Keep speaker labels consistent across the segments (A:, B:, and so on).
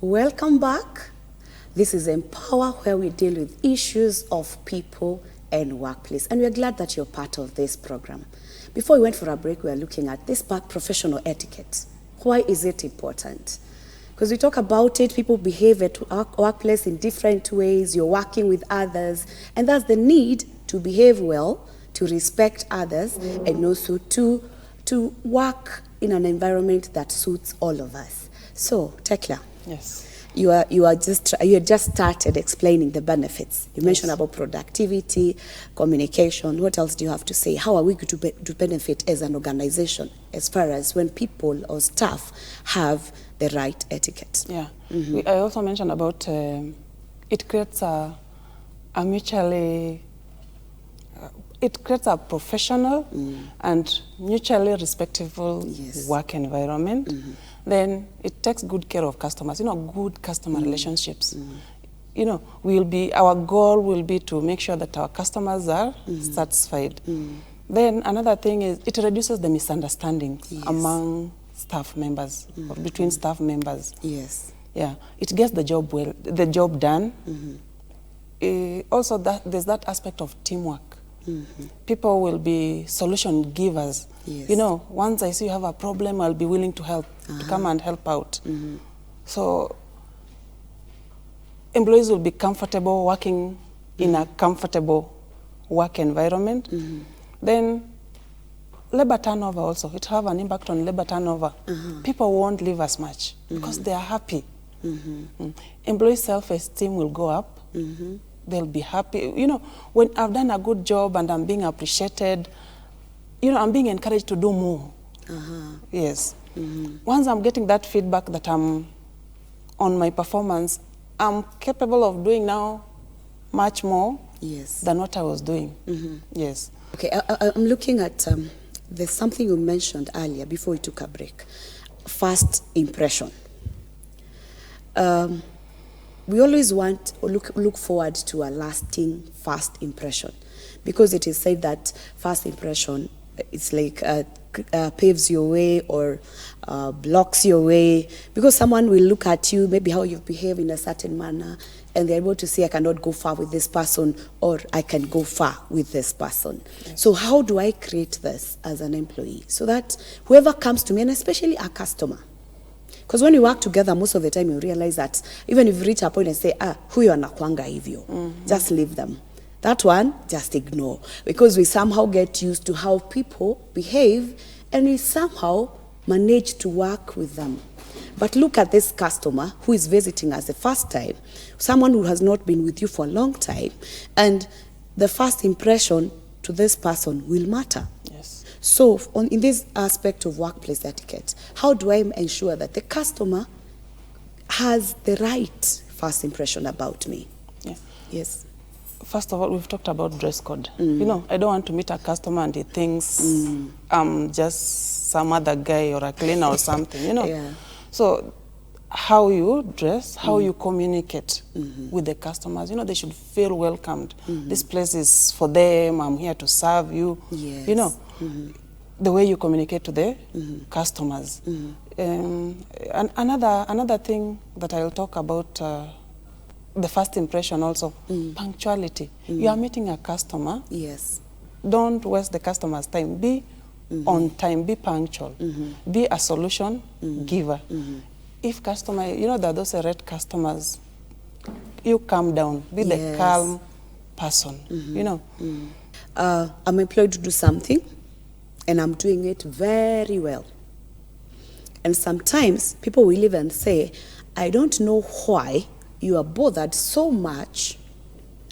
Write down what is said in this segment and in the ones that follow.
A: Welcome back. This is Empower, where we deal with issues of people and workplace. And we're glad that you're part of this program. Before we went for a break, we were looking at this professional etiquette. Why is it important? Because we talk about it, people behave at workplace in different ways, you're working with others, and that's the need to behave well, to respect others, and also to work in an environment that suits all of us. So, Tekla.
B: Yes.
A: You just started explaining the benefits. You mentioned about productivity, communication. What else do you have to say? How are we going to benefit as an organization as far as when people or staff have the right etiquette?
B: Yeah. I also mentioned about it creates a mutually it creates a professional and mutually respectful work environment. Then it takes good care of customers, good customer relationships. Our goal will be to make sure that our customers are satisfied. Then another thing is it reduces the misunderstandings among staff members or between staff members.
A: Yes.
B: Yeah, it gets the job done. Also, there's that aspect of teamwork. People will be solution givers.
A: Yes.
B: Once I see you have a problem, I'll be willing to help, to come and help out. So employees will be comfortable working in a comfortable work environment. Then labor turnover also, it have an impact on labor turnover. People won't leave as much because they are happy. Employee self-esteem will go up. They'll be happy. When I've done a good job and I'm being appreciated, I'm being encouraged to do more. Yes. Once I'm getting that feedback that I'm on my performance, I'm capable of doing now much more than what I was doing. Yes.
A: Okay, I'm looking at, there's something you mentioned earlier before we took a break. First impression. We always want or look forward to a lasting first impression, because it is said that first impression, it's like paves your way or blocks your way, because someone will look at you, maybe how you behave in a certain manner, and they're able to say, I cannot go far with this person, or I can go far with this person. Yes. So how do I create this as an employee so that whoever comes to me, and especially a customer, because when you work together, most of the time you realize that even if you reach a point and say, huyo anakuanga hivyo, just leave them. That one, just ignore. Because we somehow get used to how people behave, and we somehow manage to work with them. But look at this customer who is visiting us the first time, someone who has not been with you for a long time, and the first impression to this person will matter.
B: Yes.
A: So in this aspect of workplace etiquette, how do I ensure that the customer has the right first impression about me?
B: Yeah.
A: Yes.
B: First of all, we've talked about dress code. I don't want to meet a customer and he thinks I'm just some other guy or a cleaner or something,
A: Yeah.
B: So how you dress, how you communicate with the customers, they should feel welcomed. This place is for them, I'm here to serve you.
A: Yes.
B: The way you communicate to the customers. And another thing that I'll talk about, the first impression also, punctuality. You are meeting a customer.
A: Yes.
B: Don't waste the customer's time. Be on time, be punctual. Be a solution giver. If customer, there are those red customers, you calm down. Be the calm person,
A: I'm employed to do something, and I'm doing it very well. And sometimes people will even say, I don't know why you are bothered so much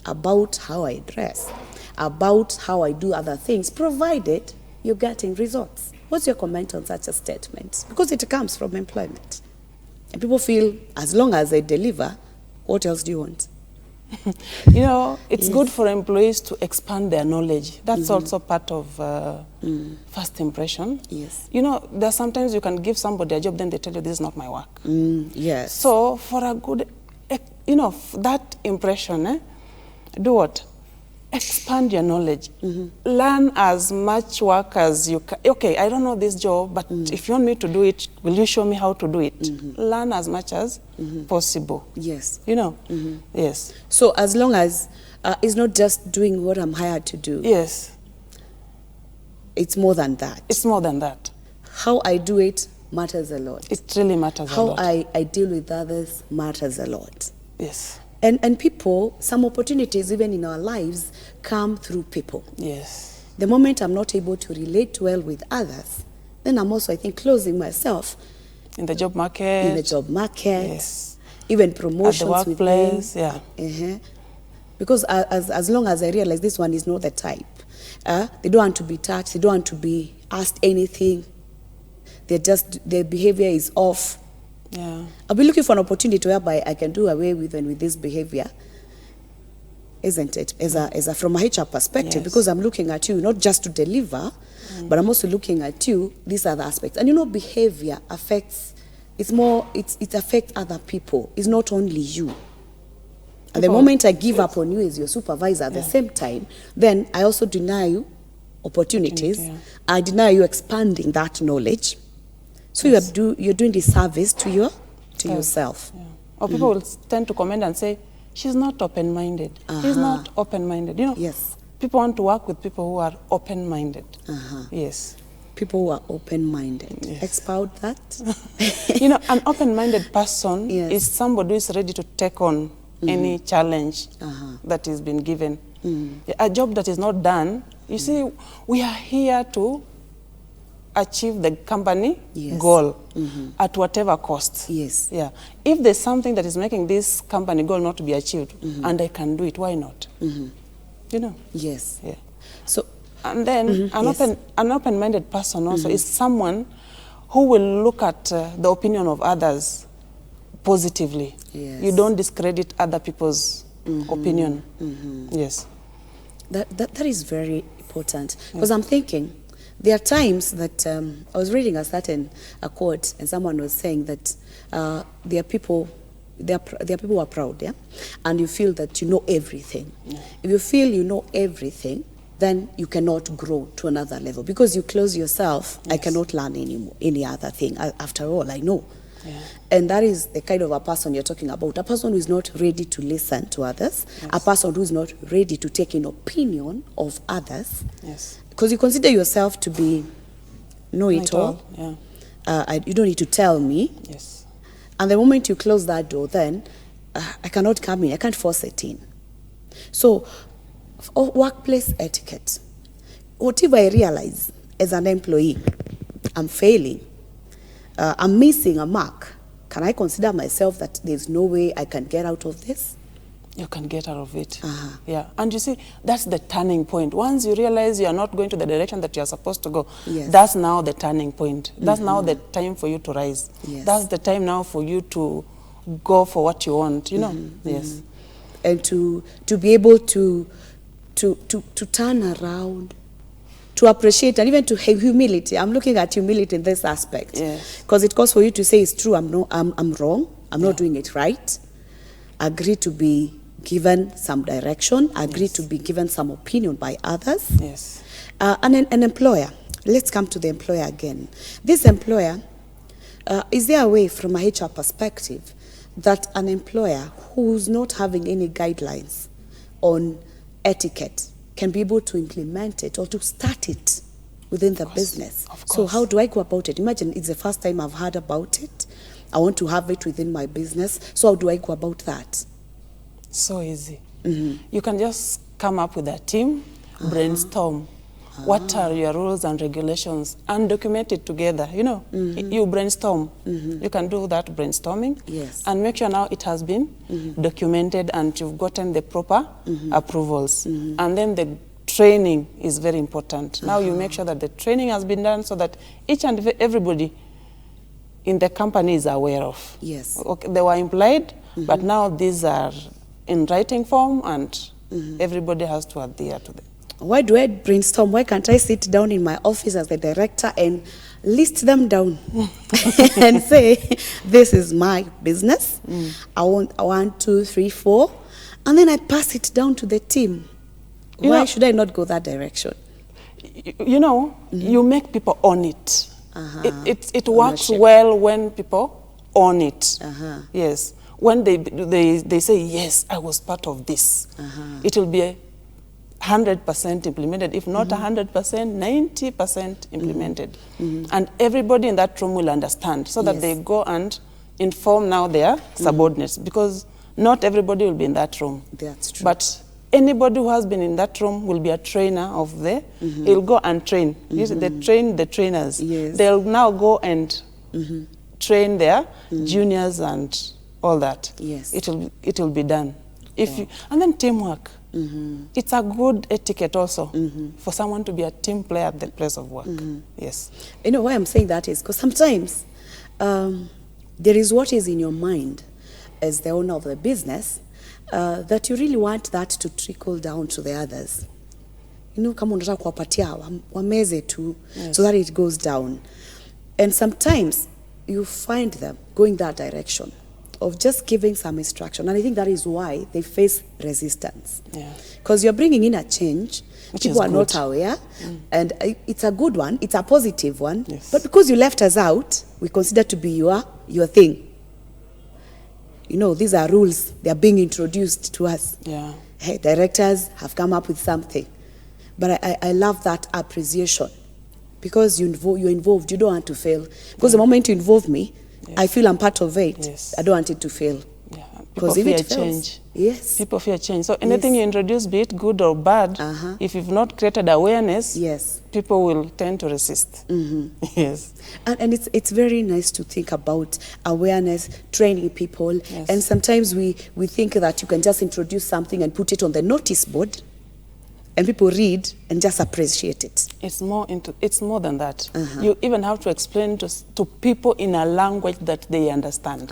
A: about how I dress, about how I do other things, provided you're getting results. What's your comment on such a statement? Because it comes from employment. And people feel, as long as I deliver, what else do you want?
B: It's good for employees to expand their knowledge. That's also part of first impression.
A: Yes.
B: There are sometimes you can give somebody a job, then they tell you, this is not my work.
A: Yes.
B: So for a good, that impression, do what? expand your knowledge. Learn as much work as you can. Okay, I don't know this job, but if you want me to do it, will you show me how to do it? Learn as much as possible.
A: Yes.
B: You know? Yes.
A: So as long as it's not just doing what I'm hired to do.
B: Yes.
A: It's more than that.
B: It's more than that.
A: How I do it matters a lot.
B: It really matters a lot.
A: How I deal with others matters a lot.
B: Yes.
A: And people, some opportunities even in our lives come through people.
B: Yes.
A: The moment I'm not able to relate well with others, then I'm also, I think, closing myself.
B: In the job market.
A: In the job market.
B: Yes.
A: Even promotions.
B: At the workplace, yeah.
A: Because as long as I realize this one is not the type, they don't want to be touched, they don't want to be asked anything, their behavior is off.
B: Yeah.
A: I'll be looking for an opportunity whereby I can do away with this behavior, isn't it? As a from a HR perspective,
B: Yes.
A: because I'm looking at you not just to deliver, but I'm also looking at you, these other aspects. And you know, behavior affects, it affects other people. It's not only you. And the moment I give up on you as your supervisor at the same time, then I also deny you opportunities.
B: Yeah.
A: I deny you expanding that knowledge. So you're doing this service to yourself.
B: Yeah. Or people will tend to comment and say, she's not open-minded. He's not open-minded. You know,
A: Yes.
B: people want to work with people who are open-minded. Yes.
A: People who are open-minded.
B: Yes.
A: Expound that.
B: You know, an open-minded person
A: Yes.
B: is somebody who is ready to take on any challenge that is been given. A job that is not done, you see, we are here to achieve the company goal at whatever cost.
A: Yes.
B: Yeah. If there's something that is making this company goal not to be achieved, and I can do it, why not? You know?
A: Yes.
B: Yeah.
A: So,
B: And then an open-minded person also is someone who will look at the opinion of others positively.
A: Yes.
B: You don't discredit other people's opinion. Yes.
A: That is very important. Because I'm thinking, there are times that I was reading a quote, and someone was saying that there are people who are proud, yeah, and you feel that you know everything. If you feel you know everything, then you cannot grow to another level because you close yourself. I cannot learn any other thing. After all, I know. Yeah. And that is the kind of a person you're talking about. A person who is not ready to listen to others. Yes. A person who is not ready to take in opinion of others.
B: Yes.
A: Because you consider yourself to be know-it-all.
B: Yeah.
A: You don't need to tell me.
B: Yes.
A: And the moment you close that door, then I cannot come in. I can't force it in. So, workplace etiquette. Whatever I realize as an employee, I'm failing, I'm missing a mark, can I consider myself that there's no way I can get out of this?
B: You can get out of it. Yeah. And you see, that's the turning point. Once you realize you are not going to the direction that you are supposed to go, that's now the turning point. That's now the time for you to rise. Yes. That's the time now for you to go for what you want, you know? Yes.
A: And to be able to turn around, to appreciate, and even to have humility. I'm looking at humility in this aspect. Because it calls for you to say, it's true, I'm wrong, I'm not doing it right. Agree to be given some direction, agree to be given some opinion by others.
B: Yes.
A: And an employer, let's come to the employer again. This employer, is there a way from a HR perspective that an employer who's not having any guidelines on etiquette can be able to implement it or to start it within the business? Of course. So how do I go about it? Imagine it's the first time I've heard about it. I want to have it within my business. So how do I go about that?
B: So easy. You can just come up with a team, brainstorm. What are your rules and regulations, and document it together. You know, you brainstorm. You can do that brainstorming. Yes. And make sure now it has been documented and you've gotten the proper approvals. And then the training is very important. Now you make sure that the training has been done so that each and everybody in the company is aware of. Yes. Okay, they were implied, but now these are in writing form and everybody has to adhere to them.
A: Why do I brainstorm? Why can't I sit down in my office as the director and list them down and say, this is my business. I want 1, 2, 3, 4. And then I pass it down to the team. Why should I not go that direction?
B: You know, you make people own it. It works
A: Ownership.
B: well when people own it.
A: Yes.
B: When they say, yes, I was part of this, it will be 100% implemented, if not 100%, 90% implemented. And everybody in that room will understand, so that they go and inform now their subordinates, because not everybody will be in that room.
A: That's true.
B: But anybody who has been in that room will be a trainer of the, he'll go and train. They train the trainers.
A: Yes.
B: They'll now go and train their juniors and all that.
A: Yes.
B: It will be done. If you, and then teamwork. It's a good etiquette also for someone to be a team player at the place of work. Yes.
A: You know why I'm saying that is because sometimes there is what is in your mind as the owner of the business that you really want that to trickle down to the others. You know, kama unataka kuwapatia wameze tu, so that it goes down. And sometimes you find them going that direction of just giving some instruction. And I think that is why they face resistance. Because you're bringing in a change, people are not aware, and it's a good one, it's a positive one, but because you left us out, we consider to be your thing. You know, these are rules, they are being introduced to us. Hey, directors have come up with something. But I love that appreciation, because you're involved, you don't want to fail. Because the moment you involve me, I feel I'm part of it. I don't want it to fail.
B: People fear change.
A: Yes.
B: People fear change. So anything you introduce, be it good or bad, if you've not created awareness, people will tend to resist. Yes.
A: And it's very nice to think about awareness, training people. And sometimes we think that you can just introduce something and put it on the notice board, and people read and just appreciate it.
B: It's more than that. You even have to explain to people in a language that they understand.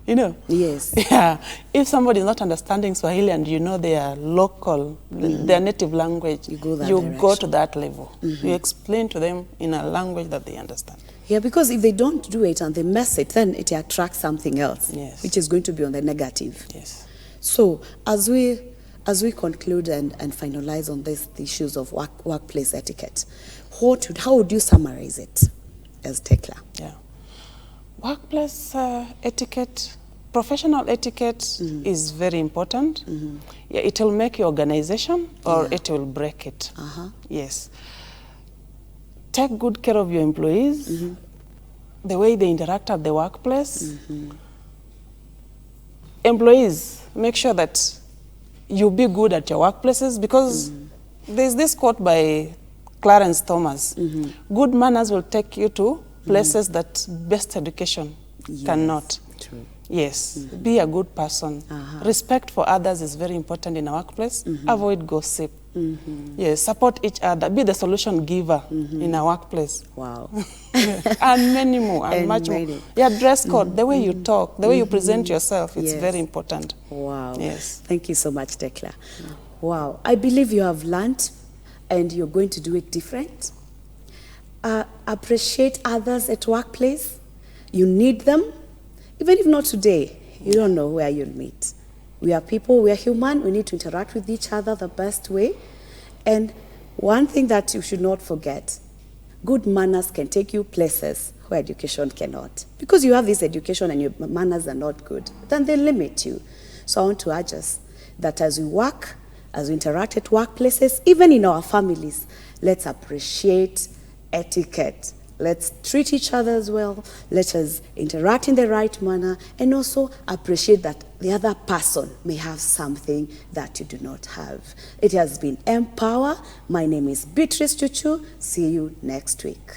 B: You know?
A: Yes.
B: Yeah. If somebody is not understanding Swahili and you know their local, their native language, you go to that level. You explain to them in a language that they understand.
A: Yeah, because if they don't do it and they mess it, then it attracts something else, which is going to be on the negative.
B: Yes.
A: So as we conclude and finalize on the issues of workplace etiquette, how would you summarize it as Tekla?
B: Yeah. Workplace etiquette, professional etiquette is very important. Yeah, it will make your organization or it will break it. Yes. Take good care of your employees, the way they interact at the workplace. Employees, make sure that you be good at your workplaces, because there's this quote by Clarence Thomas, good manners will take you to places that best education cannot.
A: True.
B: Yes, be a good person. Respect for others is very important in a workplace. Avoid gossip. Yes, support each other. Be the solution giver in a workplace.
A: Wow.
B: And many more, and much more. Yeah, dress code, the way you talk, the way you present yourself, it's very important.
A: Wow.
B: Yes.
A: Thank you so much, Tekla. Wow. I believe you have learned and you're going to do it different. Appreciate others at workplace. You need them. Even if not today, you don't know where you'll meet. We are people, we are human, we need to interact with each other the best way. And one thing that you should not forget, good manners can take you places where education cannot. Because you have this education and your manners are not good, then they limit you. So I want to urge us that as we work, as we interact at workplaces, even in our families, let's appreciate etiquette. Let's treat each other as well. Let us interact in the right manner, and also appreciate that the other person may have something that you do not have. It has been Empower. My name is Beatrice Chuchu. See you next week.